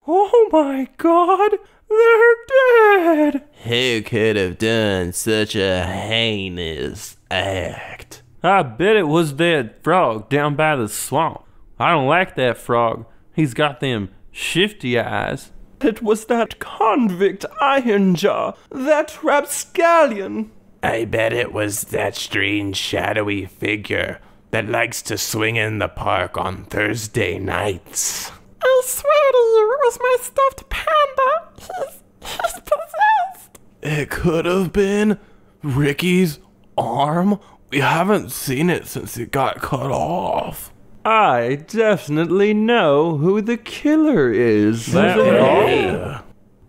Oh my God, they're dead! Who could have done such a heinous act? I bet it was that frog down by the swamp. I don't like that frog. He's got them shifty eyes. It was that convict Ironjaw, that rapscallion. I bet it was that strange shadowy figure that likes to swing in the park on Thursday nights. I swear to you, it was my stuffed panda. He's possessed. It could have been Ricky's arm. We haven't seen it since it got cut off. I definitely know who the killer is.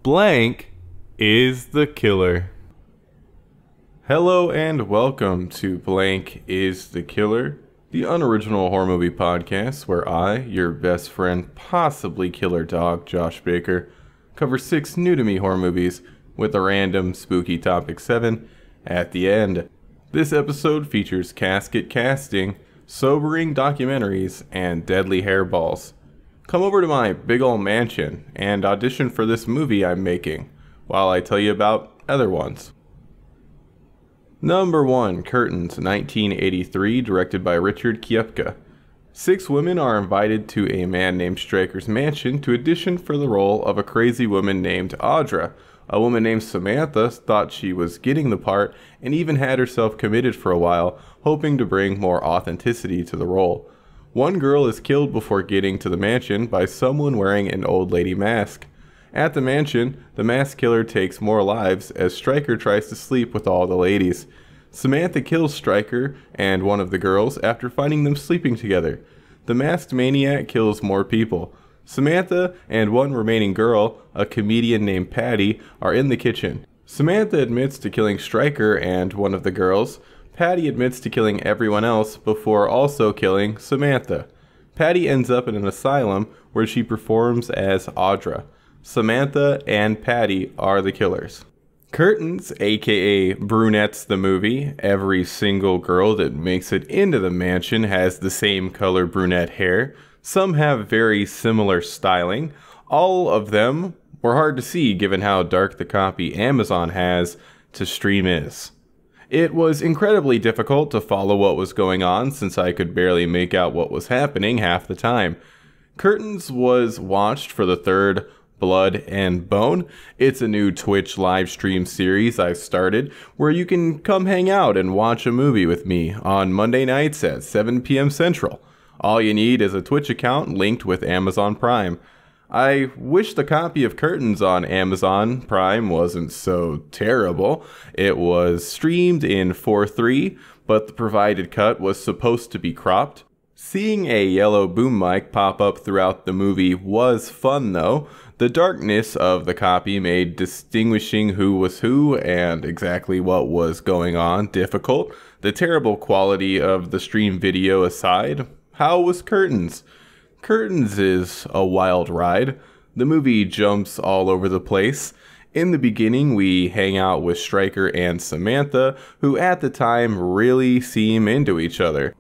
Blank is the killer. Hello and welcome to Blank is the Killer, the unoriginal horror movie podcast where I, your best friend, possibly killer dog, Josh Baker, cover 6 new-to-me horror movies with a random spooky topic 7 at the end. This episode features casket casting, sobering documentaries, and deadly hairballs. Come over to my big ol' mansion and audition for this movie I'm making, while I tell you about other ones. Number 1, Curtains, 1983, directed by Richard Ciupka. 6 women are invited to a man named Stryker's mansion to audition for the role of a crazy woman named Audra. A woman named Samantha thought she was getting the part and even had herself committed for a while, hoping to bring more authenticity to the role. One girl is killed before getting to the mansion by someone wearing an old lady mask. At the mansion, the masked killer takes more lives as Stryker tries to sleep with all the ladies. Samantha kills Stryker and one of the girls after finding them sleeping together. The masked maniac kills more people. Samantha and one remaining girl, a comedian named Patty, are in the kitchen. Samantha admits to killing Stryker and one of the girls. Patty admits to killing everyone else before also killing Samantha. Patty ends up in an asylum where she performs as Audra. Samantha and Patty are the killers. Curtains, aka Brunettes the movie. Every single girl that makes it into the mansion has the same color brunette hair. Some have very similar styling. All of them were hard to see given how dark the copy Amazon has to stream is. It was incredibly difficult to follow what was going on since I could barely make out what was happening half the time. Curtains was watched for the third Blood and Bone. It's a new Twitch live stream series I've started where you can come hang out and watch a movie with me on Monday nights at 7 p.m. Central. All you need is a Twitch account linked with Amazon Prime. I wish the copy of Curtains on Amazon Prime wasn't so terrible. It was streamed in 4:3, but the provided cut was supposed to be cropped. Seeing a yellow boom mic pop up throughout the movie was fun though. The darkness of the copy made distinguishing who was who and exactly what was going on difficult. The terrible quality of the stream video aside, how was Curtains? Curtains is a wild ride. The movie jumps all over the place. In the beginning, we hang out with Stryker and Samantha, who at the time really seem into each other.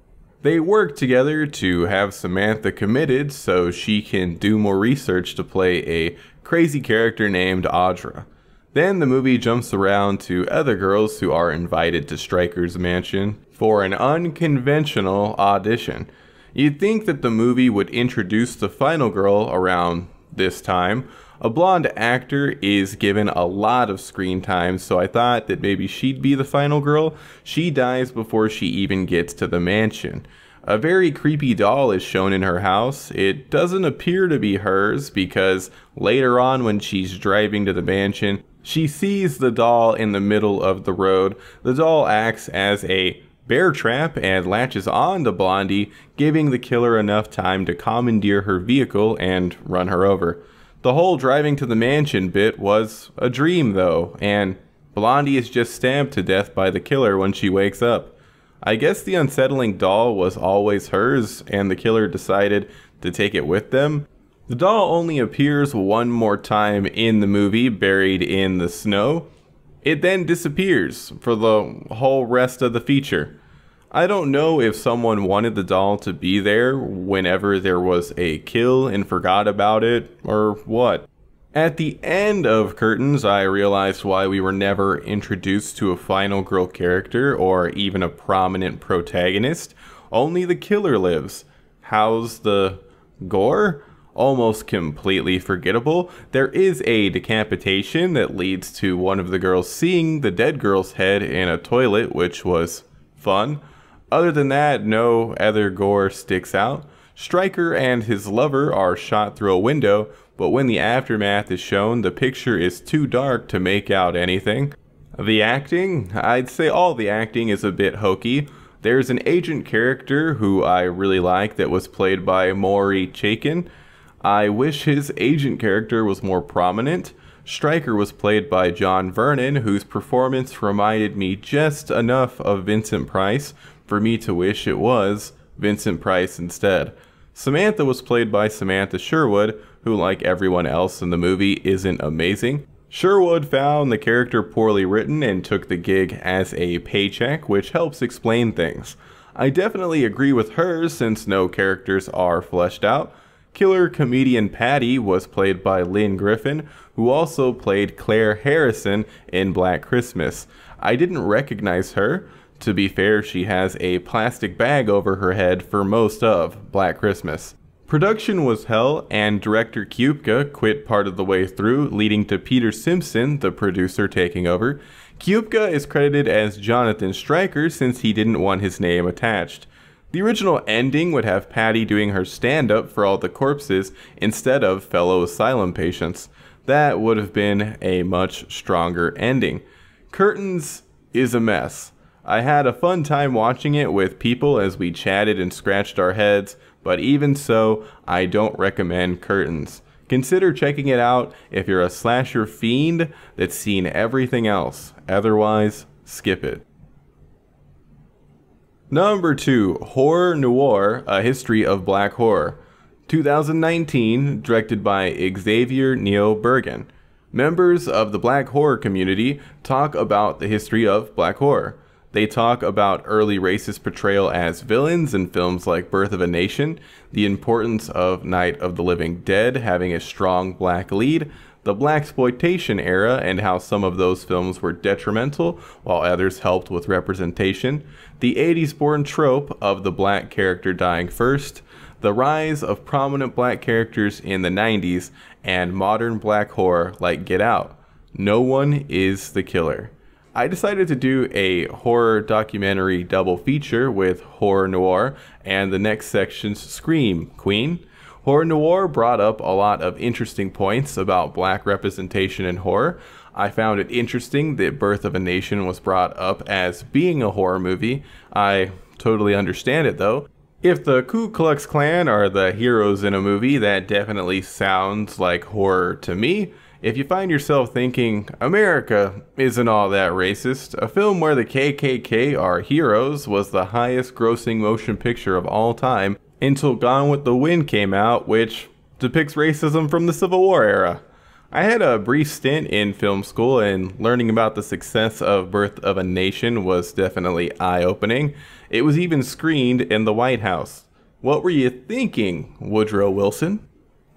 They work together to have Samantha committed so she can do more research to play a crazy character named Audra. Then the movie jumps around to other girls who are invited to Stryker's mansion for an unconventional audition. You'd think that the movie would introduce the final girl around this time. A blonde actor is given a lot of screen time, so I thought that maybe she'd be the final girl. She dies before she even gets to the mansion. A very creepy doll is shown in her house. It doesn't appear to be hers because later on when she's driving to the mansion, she sees the doll in the middle of the road. The doll acts as a bear trap and latches on to Blondie, giving the killer enough time to commandeer her vehicle and run her over. The whole driving to the mansion bit was a dream though, and Blondie is just stabbed to death by the killer when she wakes up. I guess the unsettling doll was always hers and the killer decided to take it with them. The doll only appears one more time in the movie, buried in the snow. It then disappears for the whole rest of the feature. I don't know if someone wanted the doll to be there whenever there was a kill and forgot about it, or what. At the end of Curtains, I realized why we were never introduced to a final girl character or even a prominent protagonist. Only the killer lives. How's the gore? Almost completely forgettable. There is a decapitation that leads to one of the girls seeing the dead girl's head in a toilet, which was fun. Other than that, no other gore sticks out. Stryker and his lover are shot through a window, but when the aftermath is shown, the picture is too dark to make out anything. The acting? I'd say all the acting is a bit hokey. There's an agent character who I really like that was played by Maury Chaykin. I wish his agent character was more prominent. Stryker was played by John Vernon, whose performance reminded me just enough of Vincent Price for me to wish it was Vincent Price instead. Samantha was played by Samantha Sherwood, who, like everyone else in the movie, isn't amazing. Sherwood found the character poorly written and took the gig as a paycheck, which helps explain things. I definitely agree with her since no characters are fleshed out. Killer comedian Patty was played by Lynn Griffin, who also played Claire Harrison in Black Christmas. I didn't recognize her. To be fair, she has a plastic bag over her head for most of Black Christmas. Production was hell, and director Ciupka quit part of the way through, leading to Peter Simpson, the producer, taking over. Ciupka is credited as Jonathan Stryker since he didn't want his name attached. The original ending would have Patty doing her stand-up for all the corpses instead of fellow asylum patients. That would have been a much stronger ending. Curtains is a mess. I had a fun time watching it with people as we chatted and scratched our heads, but even so, I don't recommend Curtains. Consider checking it out if you're a slasher fiend that's seen everything else. Otherwise, skip it. Number 2, Horror Noire, A History of Black Horror. 2019, directed by Xavier Neal-Burgin. Members of the Black horror community talk about the history of Black horror. They talk about early racist portrayal as villains in films like Birth of a Nation, the importance of Night of the Living Dead having a strong black lead, the blaxploitation era and how some of those films were detrimental while others helped with representation, the 80s born trope of the black character dying first, the rise of prominent black characters in the 90s, and modern black horror like Get Out. No one is the killer. I decided to do a horror documentary double feature with Horror Noire and the next section's Scream Queen. Horror Noire brought up a lot of interesting points about black representation in horror. I found it interesting that Birth of a Nation was brought up as being a horror movie. I totally understand it though. If the Ku Klux Klan are the heroes in a movie, that definitely sounds like horror to me. If you find yourself thinking, America isn't all that racist, a film where the KKK are heroes was the highest grossing motion picture of all time until Gone with the Wind came out, which depicts racism from the Civil War era. I had a brief stint in film school, and learning about the success of Birth of a Nation was definitely eye-opening. It was even screened in the White House. What were you thinking, Woodrow Wilson?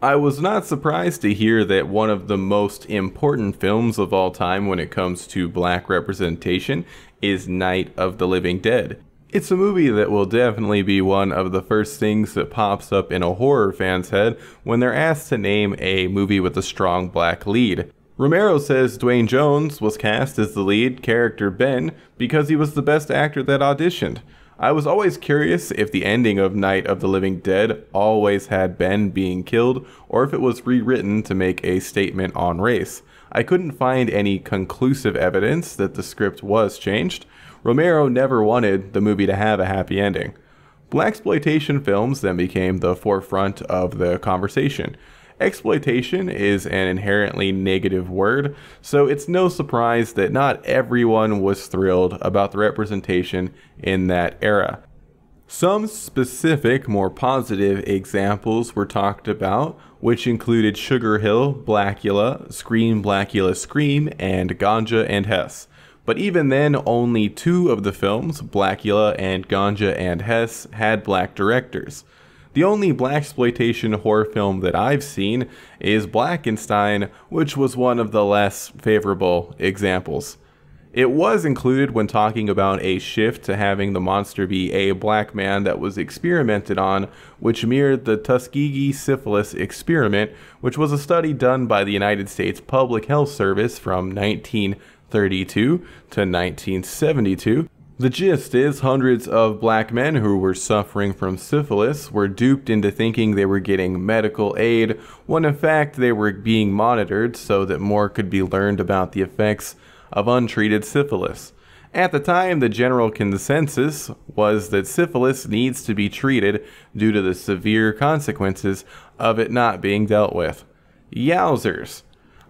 I was not surprised to hear that one of the most important films of all time when it comes to black representation is Night of the Living Dead. It's a movie that will definitely be one of the first things that pops up in a horror fan's head when they're asked to name a movie with a strong black lead. Romero says Dwayne Jones was cast as the lead character Ben because he was the best actor that auditioned. I was always curious if the ending of Night of the Living Dead always had Ben being killed or if it was rewritten to make a statement on race. I couldn't find any conclusive evidence that the script was changed. Romero never wanted the movie to have a happy ending. Blaxploitation films then became the forefront of the conversation. Exploitation is an inherently negative word, so it's no surprise that not everyone was thrilled about the representation in that era. Some specific, more positive examples were talked about, which included Sugar Hill, Blackula, Scream, Blackula, Scream, and Ganja and Hess. But even then, only 2 of the films, Blackula and Ganja and Hess, had black directors. The only blaxploitation horror film that I've seen is Blackenstein, which was one of the less favorable examples. It was included when talking about a shift to having the monster be a black man that was experimented on, which mirrored the Tuskegee syphilis experiment, which was a study done by the United States Public Health Service from 1932 to 1972. The gist is hundreds of black men who were suffering from syphilis were duped into thinking they were getting medical aid when in fact they were being monitored so that more could be learned about the effects of untreated syphilis. At the time, the general consensus was that syphilis needs to be treated due to the severe consequences of it not being dealt with. Yowzers.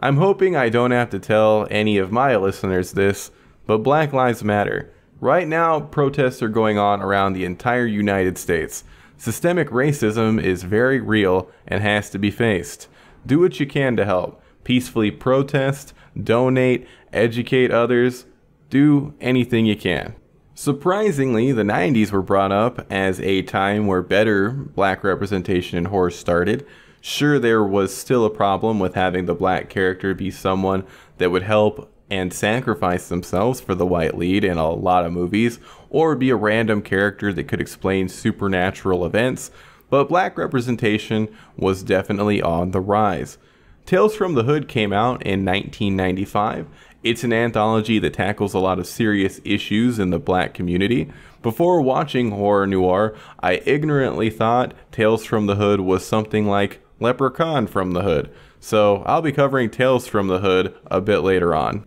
I'm hoping I don't have to tell any of my listeners this, but Black Lives Matter. Right now, protests are going on around the entire United States. Systemic racism is very real and has to be faced. Do what you can to help. Peacefully protest, donate, educate others. Do anything you can. Surprisingly, the 90s were brought up as a time where better black representation in horror started. Sure, there was still a problem with having the black character be someone that would help and sacrifice themselves for the white lead in a lot of movies, or be a random character that could explain supernatural events, but black representation was definitely on the rise. Tales from the Hood came out in 1995. It's an anthology that tackles a lot of serious issues in the black community. Before watching horror noir, I ignorantly thought Tales from the Hood was something like Leprechaun from the Hood, so I'll be covering Tales from the Hood a bit later on.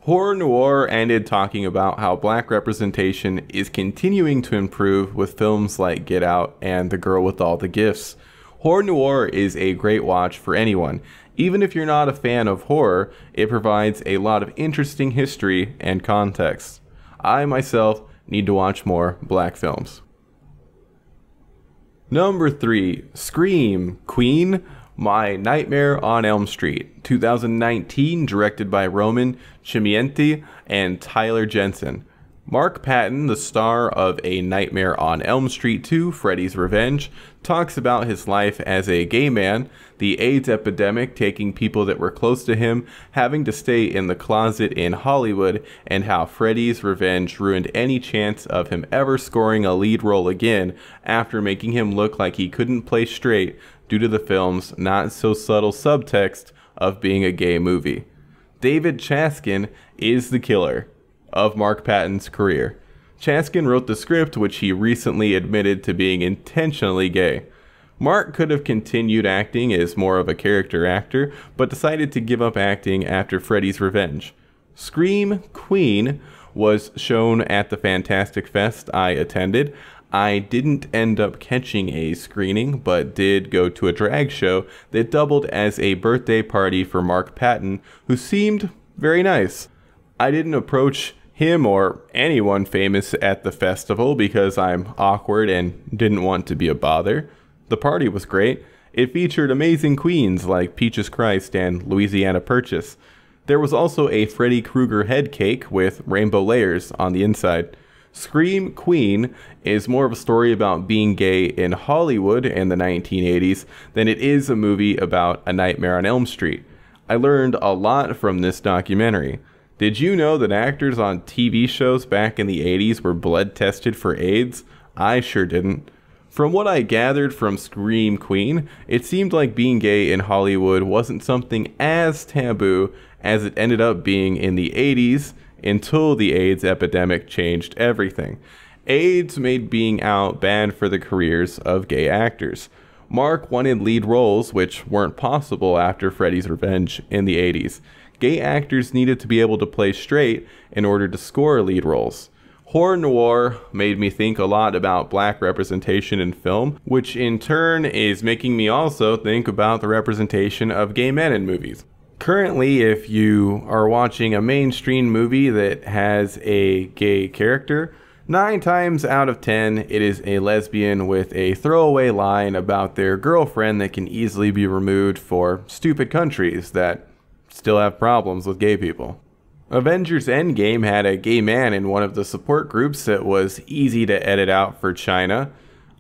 Horror noir ended talking about how black representation is continuing to improve with films like Get Out and The Girl with All the Gifts. Horror noir is a great watch for anyone. Even if you're not a fan of horror, it provides a lot of interesting history and context. I myself need to watch more black films. Number 3, Scream, Queen, My Nightmare on Elm Street, 2019, directed by Roman Chimienti and Tylerr Jensen. Mark Patton, the star of A Nightmare on Elm Street 2, Freddy's Revenge, talks about his life as a gay man, the AIDS epidemic taking people that were close to him, having to stay in the closet in Hollywood, and how Freddy's Revenge ruined any chance of him ever scoring a lead role again after making him look like he couldn't play straight due to the film's not-so-subtle subtext of being a gay movie. David Chaskin is the killer of Mark Patton's career. Chaskin wrote the script, which he recently admitted to being intentionally gay. Mark could have continued acting as more of a character actor, but decided to give up acting after Freddy's Revenge. Scream Queen was shown at the Fantastic Fest I attended. I didn't end up catching a screening, but did go to a drag show that doubled as a birthday party for Mark Patton, who seemed very nice. I didn't approach him or anyone famous at the festival because I'm awkward and didn't want to be a bother. The party was great. It featured amazing queens like Peaches Christ and Louisiana Purchase. There was also a Freddy Krueger head cake with rainbow layers on the inside. Scream Queen is more of a story about being gay in Hollywood in the 1980s than it is a movie about A Nightmare on Elm Street. I learned a lot from this documentary. Did you know that actors on TV shows back in the 80s were blood tested for AIDS? I sure didn't. From what I gathered from Scream Queen, it seemed like being gay in Hollywood wasn't something as taboo as it ended up being in the 80s until the AIDS epidemic changed everything. AIDS made being out bad for the careers of gay actors. Mark wanted lead roles, which weren't possible after Freddy's Revenge in the 80s. Gay actors needed to be able to play straight in order to score lead roles. Horror noir made me think a lot about black representation in film, which in turn is making me also think about the representation of gay men in movies. Currently, if you are watching a mainstream movie that has a gay character, 9 times out of 10 it is a lesbian with a throwaway line about their girlfriend that can easily be removed for stupid countries that still have problems with gay people. Avengers Endgame had a gay man in one of the support groups that was easy to edit out for China.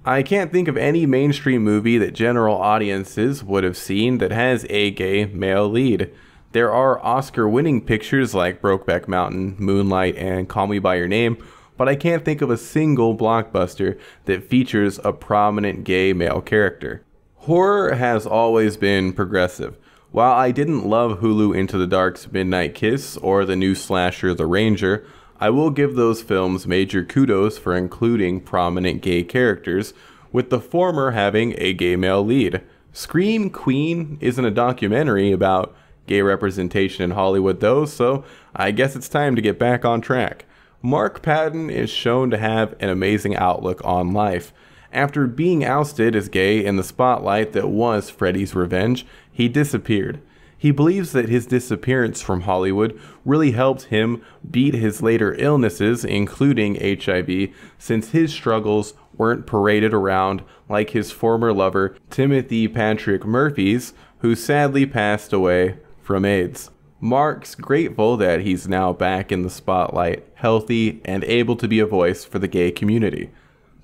I can't think of any mainstream movie that general audiences would have seen that has a gay male lead. There are Oscar-winning pictures like Brokeback Mountain, Moonlight, and Call Me By Your Name, but I can't think of a single blockbuster that features a prominent gay male character. Horror has always been progressive. While I didn't love Hulu Into the Dark's Midnight Kiss or the new slasher The Ranger, I will give those films major kudos for including prominent gay characters, with the former having a gay male lead. Scream Queen isn't a documentary about gay representation in Hollywood though, so I guess it's time to get back on track. Mark Patton is shown to have an amazing outlook on life. After being ousted as gay in the spotlight that was Freddy's Revenge, he disappeared. He believes that his disappearance from Hollywood really helped him beat his later illnesses, including HIV, since his struggles weren't paraded around like his former lover, Timothy Patrick Murphy's, who sadly passed away from AIDS. Mark's grateful that he's now back in the spotlight, healthy, and able to be a voice for the gay community.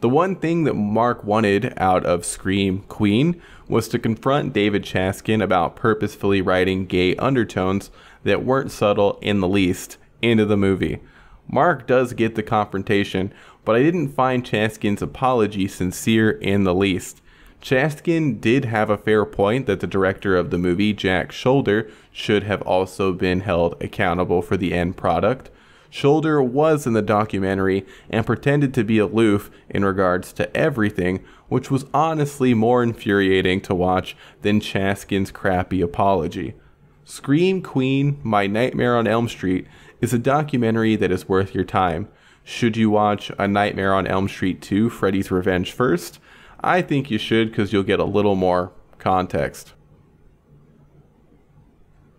The one thing that Mark wanted out of Scream Queen was to confront David Chaskin about purposefully writing gay undertones that weren't subtle in the least into the movie. Mark does get the confrontation, but I didn't find Chaskin's apology sincere in the least. Chaskin did have a fair point that the director of the movie, Jack Shoulder, should have also been held accountable for the end product. Shoulder was in the documentary and pretended to be aloof in regards to everything, which was honestly more infuriating to watch than Chaskin's crappy apology. Scream Queen, My Nightmare on Elm Street is a documentary that is worth your time. Should you watch A Nightmare on Elm Street 2, Freddy's Revenge first? I think you should, because you'll get a little more context.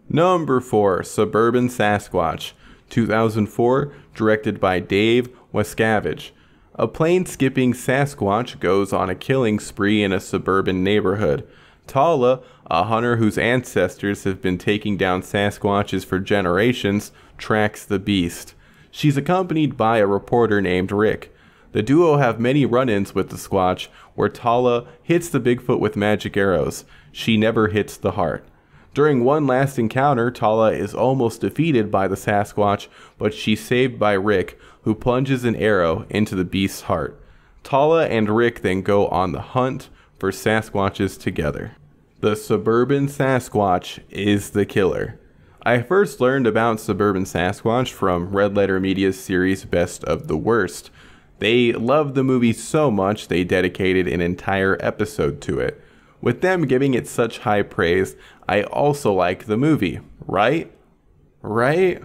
Number 4, Suburban Sasquatch, 2004, directed by Dave Wascavage. A plane-skipping Sasquatch goes on a killing spree in a suburban neighborhood. Tala, a hunter whose ancestors have been taking down Sasquatches for generations, tracks the beast. She's accompanied by a reporter named Rick. The duo have many run-ins with the Squatch, where Tala hits the Bigfoot with magic arrows. She never hits the heart. During one last encounter, Tala is almost defeated by the Sasquatch, but she's saved by Rick, who plunges an arrow into the beast's heart. Tala and Rick then go on the hunt for Sasquatches together. The Suburban Sasquatch is the killer. I first learned about Suburban Sasquatch from Red Letter Media's series Best of the Worst. They loved the movie so much they dedicated an entire episode to it. With them giving it such high praise, I also like the movie, right? Right?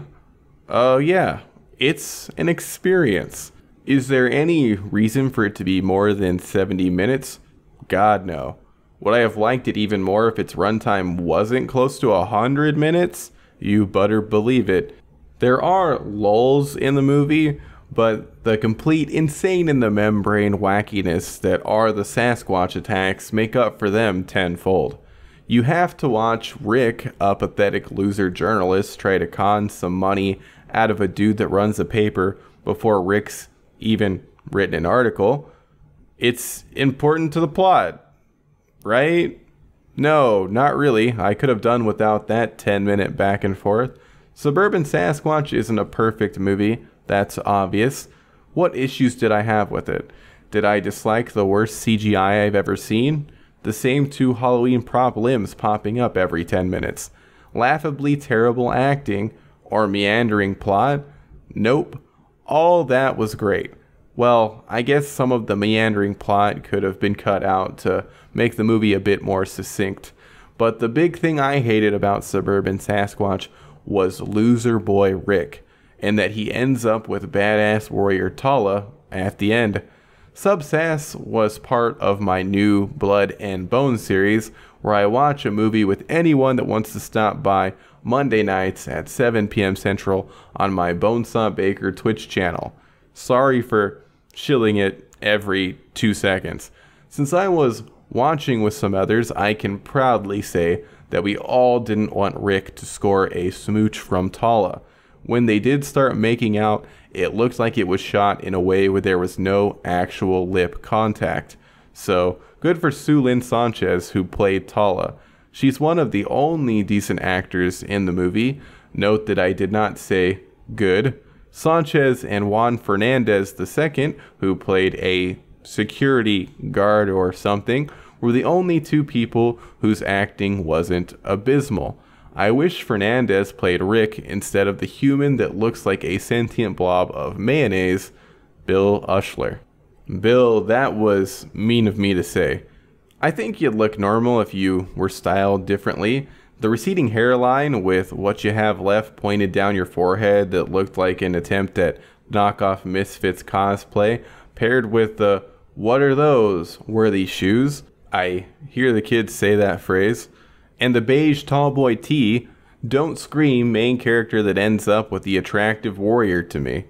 Oh yeah, it's an experience. Is there any reason for it to be more than 70 minutes? God no. Would I have liked it even more if its runtime wasn't close to 100 minutes? You better believe it. There are lulls in the movie, but the complete insane in the membrane wackiness that are the Sasquatch attacks make up for them tenfold. You have to watch Rick, a pathetic loser journalist, try to con some money out of a dude that runs a paper before Rick's even written an article. It's important to the plot, right? No, not really. I could have done without that 10-minute back and forth. Suburban Sasquatch isn't a perfect movie. That's obvious. What issues did I have with it? Did I dislike the worst CGI I've ever seen? The same two Halloween prop limbs popping up every 10 minutes. Laughably terrible acting or meandering plot? Nope. All that was great. Well, I guess some of the meandering plot could have been cut out to make the movie a bit more succinct. But the big thing I hated about Suburban Sasquatch was loser boy Rick, and that he ends up with badass warrior Tala at the end. Subsass was part of my new Blood and Bone series, where I watch a movie with anyone that wants to stop by Monday nights at 7 p.m. Central on my Bonesaw Baker Twitch channel. Sorry for shilling it every 2 seconds. Since I was watching with some others, I can proudly say that we all didn't want Rick to score a smooch from Tala. when they did start making out, it looked like it was shot in a way where there was no actual lip contact. So, good for Sue Lynn Sanchez, who played Tala. She's one of the only decent actors in the movie. Note that I did not say good. Sanchez and Juan Fernandez II, who played a security guard or something, were the only two people whose acting wasn't abysmal. I wish Fernandez played Rick instead of the human that looks like a sentient blob of mayonnaise, Bill Ushler. Bill, that was mean of me to say. I think you'd look normal if you were styled differently. The receding hairline with what you have left pointed down your forehead that looked like an attempt at knockoff Misfits cosplay, paired with the "what are those? Were these shoes?" I hear the kids say that phrase. And the beige tallboy tee, don't scream main character that ends up with the attractive warrior to me.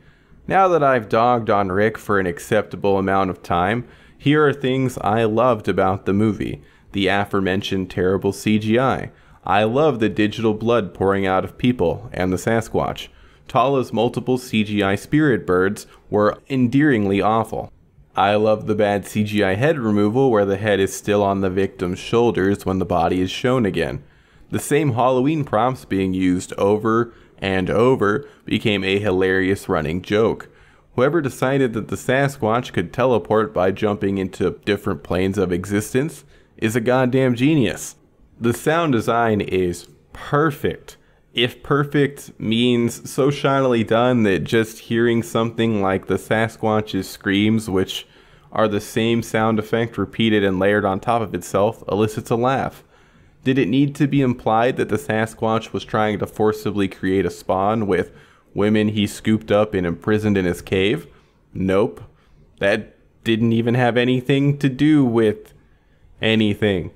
Now that I've dogged on Rick for an acceptable amount of time, here are things I loved about the movie. The aforementioned terrible CGI. I love the digital blood pouring out of people and the Sasquatch. Tala's multiple CGI spirit birds were endearingly awful. I love the bad CGI head removal where the head is still on the victim's shoulders when the body is shown again. The same Halloween props being used over and over became a hilarious running joke. Whoever decided that the Sasquatch could teleport by jumping into different planes of existence is a goddamn genius. The sound design is perfect. If perfect means so shinily done that just hearing something like the Sasquatch's screams, which are the same sound effect repeated and layered on top of itself, elicits a laugh. Did it need to be implied that the Sasquatch was trying to forcibly create a spawn with women he scooped up and imprisoned in his cave? Nope. That didn't even have anything to do with anything.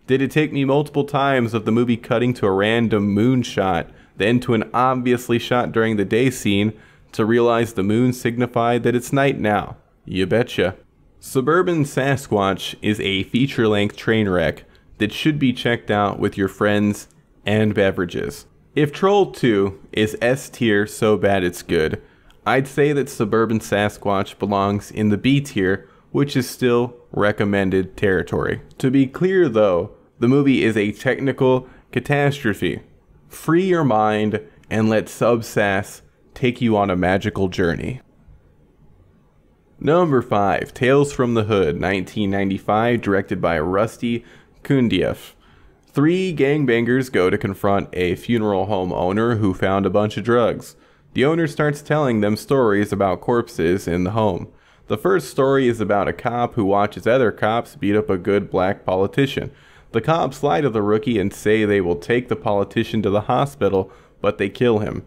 Did it take me multiple times of the movie cutting to a random moon shot, then to an obviously shot during the day scene, to realize the moon signified that it's night now? You betcha. Suburban Sasquatch is a feature-length train wreck that should be checked out with your friends and beverages. If Troll 2 is S tier so bad it's good, I'd say that Suburban Sasquatch belongs in the B tier, which is still recommended territory. To be clear though, the movie is a technical catastrophe. Free your mind and let Sub-Sass take you on a magical journey. Number 5, Tales from the Hood, 1995, directed by Rusty Cundieff. 3 gangbangers go to confront a funeral home owner who found a bunch of drugs. The owner starts telling them stories about corpses in the home. The first story is about a cop who watches other cops beat up a good black politician. The cops lie to the rookie and say they will take the politician to the hospital, but they kill him.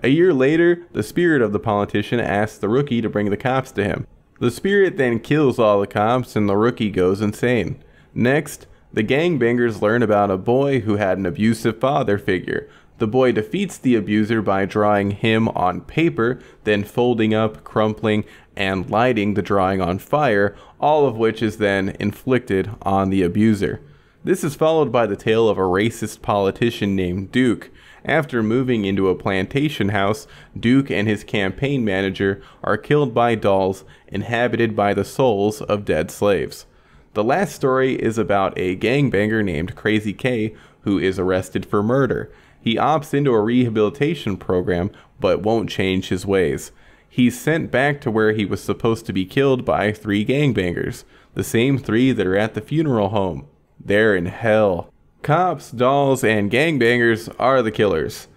A year later, the spirit of the politician asks the rookie to bring the cops to him. The spirit then kills all the cops and the rookie goes insane. Next, the gangbangers learn about a boy who had an abusive father figure. The boy defeats the abuser by drawing him on paper, then folding up, crumpling, and lighting the drawing on fire, all of which is then inflicted on the abuser. This is followed by the tale of a racist politician named Duke. After moving into a plantation house, Duke and his campaign manager are killed by dolls inhabited by the souls of dead slaves. The last story is about a gangbanger named Crazy K who is arrested for murder. He opts into a rehabilitation program but won't change his ways. He's sent back to where he was supposed to be killed by 3 gangbangers, the same 3 that are at the funeral home. They're in hell. Cops, dolls, and gangbangers are the killers.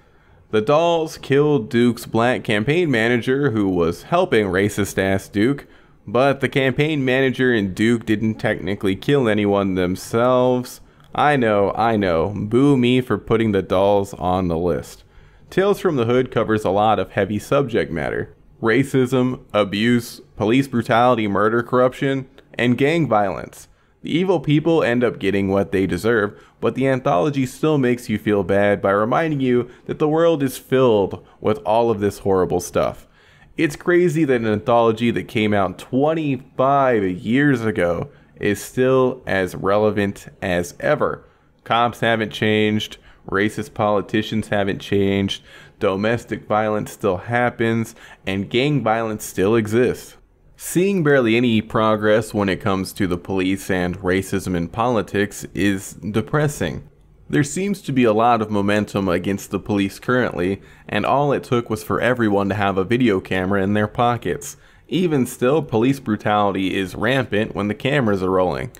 The dolls killed Duke's black campaign manager who was helping racist-ass Duke, but the campaign manager and Duke didn't technically kill anyone themselves. I know, boo me for putting the dolls on the list. Tales from the Hood covers a lot of heavy subject matter. Racism, abuse, police brutality, murder, corruption, and gang violence. The evil people end up getting what they deserve, but the anthology still makes you feel bad by reminding you that the world is filled with all of this horrible stuff. It's crazy that an anthology that came out 25 years ago is still as relevant as ever. Cops haven't changed, racist politicians haven't changed, domestic violence still happens, and gang violence still exists. Seeing barely any progress when it comes to the police and racism in politics is depressing. There seems to be a lot of momentum against the police currently, and all it took was for everyone to have a video camera in their pockets. Even still, police brutality is rampant when the cameras are rolling.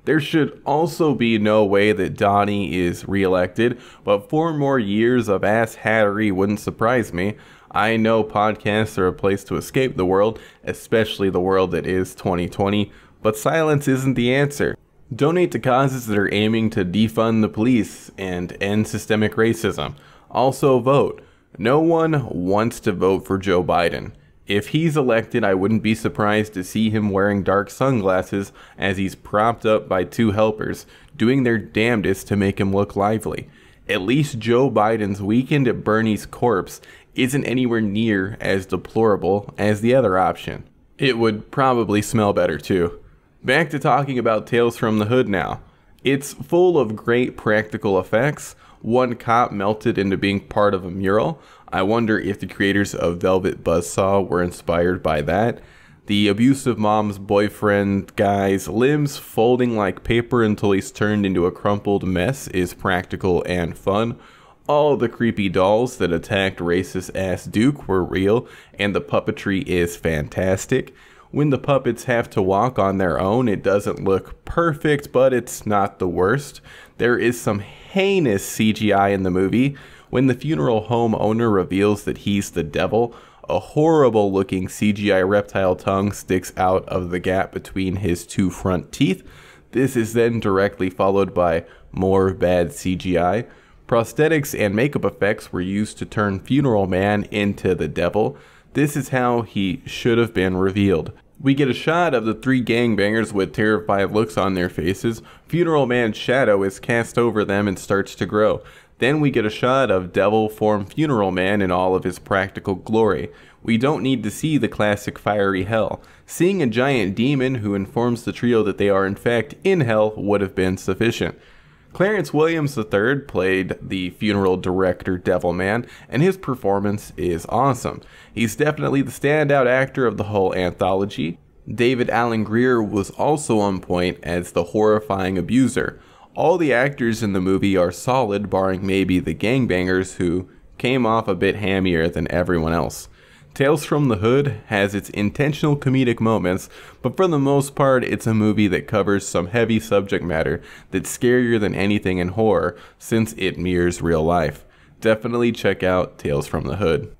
There should also be no way that Donnie is reelected, but 4 more years of ass-hattery wouldn't surprise me. I know podcasts are a place to escape the world, especially the world that is 2020, but silence isn't the answer. Donate to causes that are aiming to defund the police and end systemic racism. Also vote. No one wants to vote for Joe Biden. If he's elected, I wouldn't be surprised to see him wearing dark sunglasses as he's propped up by 2 helpers, doing their damnedest to make him look lively. At least Joe Biden's weekend at Bernie's corpse isn't anywhere near as deplorable as the other option. It would probably smell better too. Back to talking about Tales from the Hood now. It's full of great practical effects. One cop melted into being part of a mural. I wonder if the creators of Velvet Buzzsaw were inspired by that. The abusive mom's boyfriend guy's limbs folding like paper until he's turned into a crumpled mess is practical and fun. All the creepy dolls that attacked racist-ass Duke were real, and the puppetry is fantastic. When the puppets have to walk on their own, it doesn't look perfect, but it's not the worst. There is some heinous CGI in the movie. When the funeral home owner reveals that he's the devil, a horrible-looking CGI reptile tongue sticks out of the gap between his 2 front teeth. This is then directly followed by more bad CGI. Prosthetics and makeup effects were used to turn Funeral Man into the devil. This is how he should have been revealed. We get a shot of the 3 gangbangers with terrified looks on their faces. Funeral Man's shadow is cast over them and starts to grow. Then we get a shot of devil form Funeral Man in all of his practical glory. We don't need to see the classic fiery hell. Seeing a giant demon who informs the trio that they are in fact in hell would have been sufficient. Clarence Williams III played the funeral director Devilman, and his performance is awesome. He's definitely the standout actor of the whole anthology. David Alan Grier was also on point as the horrifying abuser. All the actors in the movie are solid, barring maybe the gangbangers who came off a bit hammier than everyone else. Tales from the Hood has its intentional comedic moments, but for the most part it's a movie that covers some heavy subject matter that's scarier than anything in horror since it mirrors real life. Definitely check out Tales from the Hood.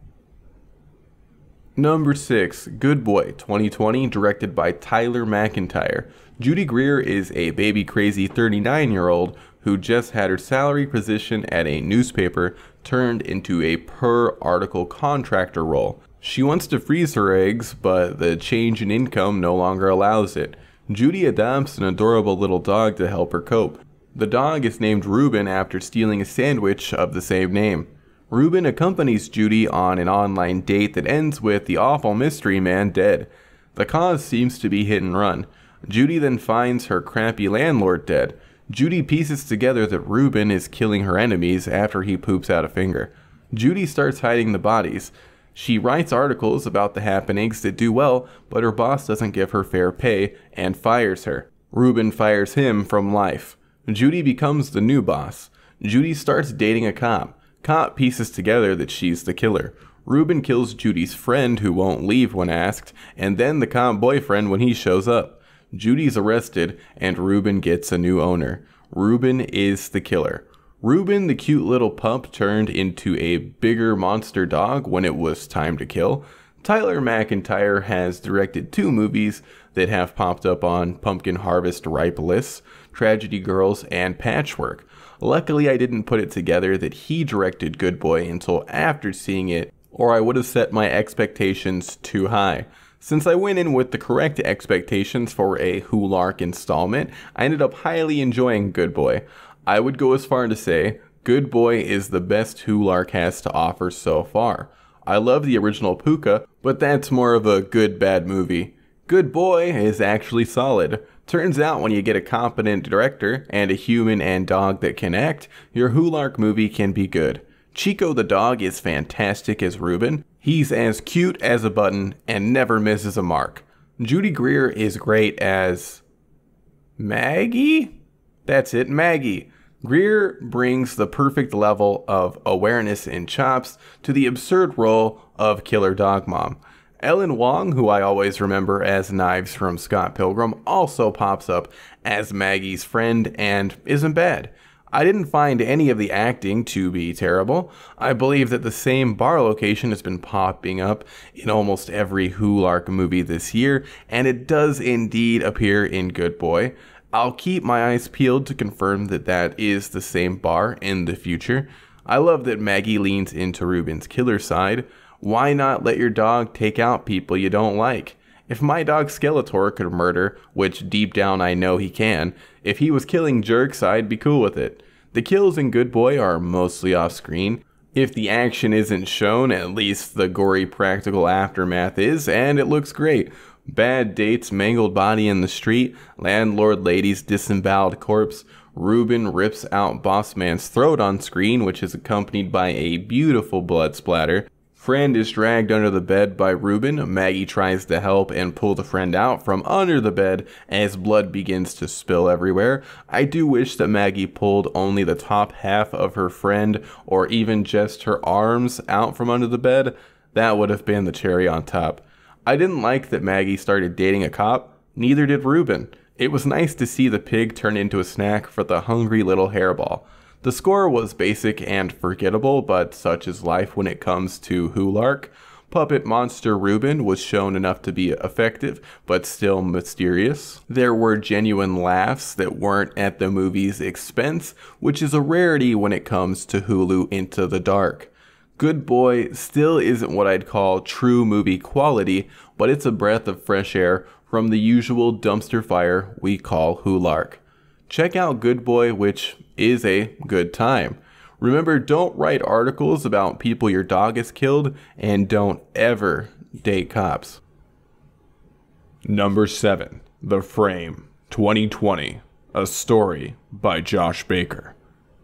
Number 6, Good Boy 2020, directed by Tylerr MacIntyre. Judy Greer is a baby crazy 39-year-old who just had her salary position at a newspaper turned into a per article contractor role. She wants to freeze her eggs, but the change in income no longer allows it. Judy adopts an adorable little dog to help her cope. The dog is named Reuben after stealing a sandwich of the same name. Reuben accompanies Judy on an online date that ends with the awful mystery man dead. The cause seems to be hit and run. Judy then finds her crappy landlord dead. Judy pieces together that Reuben is killing her enemies after he poops out a finger. Judy starts hiding the bodies. She writes articles about the happenings that do well, but her boss doesn't give her fair pay and fires her. Reuben fires him from life. Judy becomes the new boss. Judy starts dating a cop. Cop pieces together that she's the killer. Reuben kills Judy's friend who won't leave when asked, and then the cop boyfriend when he shows up. Judy's arrested, and Reuben gets a new owner. Reuben is the killer. Reuben, the cute little pup, turned into a bigger monster dog when it was time to kill. Tylerr MacIntyre has directed 2 movies that have popped up on Pumpkin Harvest ripe lists, Tragedy Girls and Patchwork. Luckily, I didn't put it together that he directed Good Boy until after seeing it, or I would have set my expectations too high. Since I went in with the correct expectations for a Wholark installment, I ended up highly enjoying Good Boy. I would go as far to say, Good Boy is the best Wholark has to offer so far. I love the original Puka, but that's more of a good-bad movie. Good Boy is actually solid. Turns out when you get a competent director and a human and dog that connect, your Hulark movie can be good. Chico the dog is fantastic as Reuben. He's as cute as a button and never misses a mark. Judy Greer is great as Maggie? That's it, Maggie. Greer brings the perfect level of awareness and chops to the absurd role of Killer Dog Mom. Ellen Wong, who I always remember as Knives from Scott Pilgrim, also pops up as Maggie's friend and isn't bad. I didn't find any of the acting to be terrible. I believe that the same bar location has been popping up in almost every Hulark movie this year, and it does indeed appear in Good Boy. I'll keep my eyes peeled to confirm that that is the same bar in the future. I love that Maggie leans into Reuben's killer side. Why not let your dog take out people you don't like? If my dog Skeletor could murder, which deep down I know he can, if he was killing jerks, I'd be cool with it. The kills in Good Boy are mostly off screen. If the action isn't shown, at least the gory practical aftermath is, and it looks great. Bad dates, mangled body in the street, landlord lady's disemboweled corpse, Reuben rips out boss man's throat on screen, which is accompanied by a beautiful blood splatter. Friend is dragged under the bed by Reuben. Maggie tries to help and pull the friend out from under the bed as blood begins to spill everywhere. I do wish that Maggie pulled only the top half of her friend or even just her arms out from under the bed. That would have been the cherry on top. I didn't like that Maggie started dating a cop. Neither did Reuben. It was nice to see the pig turn into a snack for the hungry little hairball. The score was basic and forgettable, but such is life when it comes to Hulark. Puppet monster Reuben was shown enough to be effective, but still mysterious. There were genuine laughs that weren't at the movie's expense, which is a rarity when it comes to Hulu Into the Dark. Good Boy still isn't what I'd call true movie quality, but it's a breath of fresh air from the usual dumpster fire we call Hulark. Check out Good Boy, which is a good time. Remember, don't write articles about people your dog has killed, and don't ever date cops. Number 7, The Frame, 2020, a story by Josh Baker.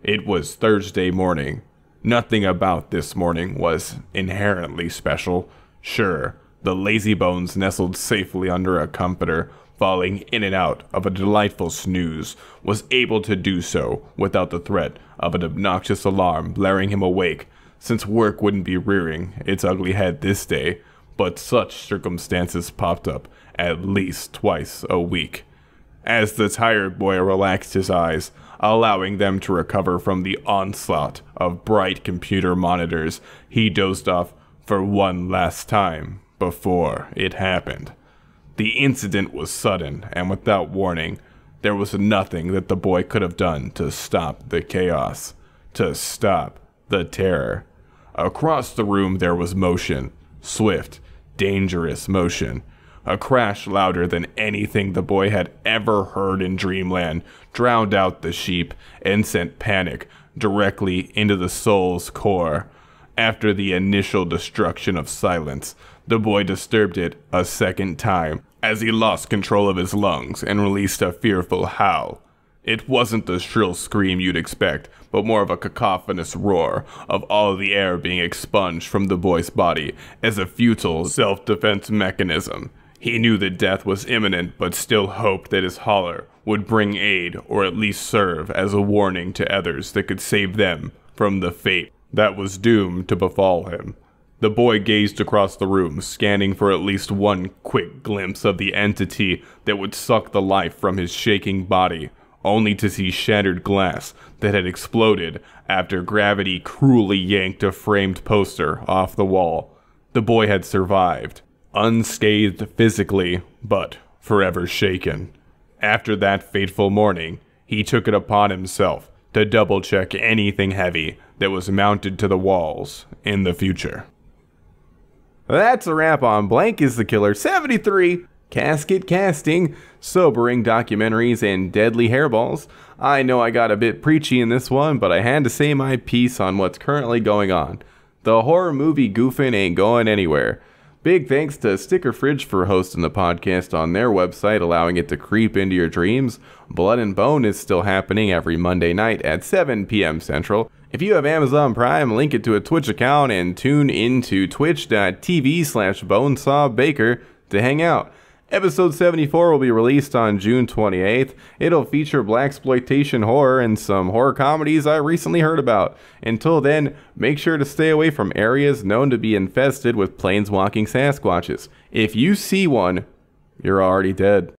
It was Thursday morning. Nothing about this morning was inherently special. Sure, the lazy bones nestled safely under a comforter, falling in and out of a delightful snooze, was able to do so without the threat of an obnoxious alarm blaring him awake, since work wouldn't be rearing its ugly head this day, but such circumstances popped up at least twice a week. As the tired boy relaxed his eyes, allowing them to recover from the onslaught of bright computer monitors, he dozed off for one last time before it happened. The incident was sudden and without warning. There was nothing that the boy could have done to stop the chaos, to stop the terror. Across the room there was motion, swift, dangerous motion. A crash louder than anything the boy had ever heard in Dreamland drowned out the sheep and sent panic directly into the soul's core. After the initial destruction of silence, the boy disturbed it a second time as he lost control of his lungs and released a fearful howl. It wasn't the shrill scream you'd expect, but more of a cacophonous roar of all the air being expunged from the boy's body as a futile self-defense mechanism. He knew that death was imminent, but still hoped that his holler would bring aid or at least serve as a warning to others that could save them from the fate that was doomed to befall him. The boy gazed across the room, scanning for at least one quick glimpse of the entity that would suck the life from his shaking body, only to see shattered glass that had exploded after gravity cruelly yanked a framed poster off the wall. The boy had survived, unscathed physically, but forever shaken. After that fateful morning, he took it upon himself to double-check anything heavy that was mounted to the walls in the future. That's a wrap on Blank is the Killer 73, Casket Casting, Sobering Documentaries, and Deadly Hairballs. I know I got a bit preachy in this one, but I had to say my piece on what's currently going on. The horror movie goofing ain't going anywhere. Big thanks to Sticker Fridge for hosting the podcast on their website, allowing it to creep into your dreams. Blood and Bone is still happening every Monday night at 7 p.m. Central. If you have Amazon Prime, link it to a Twitch account and tune into twitch.tv/bonesawbaker to hang out. Episode 74 will be released on June 28th. It'll feature blaxploitation horror and some horror comedies I recently heard about. Until then, make sure to stay away from areas known to be infested with planeswalking Sasquatches. If you see one, you're already dead.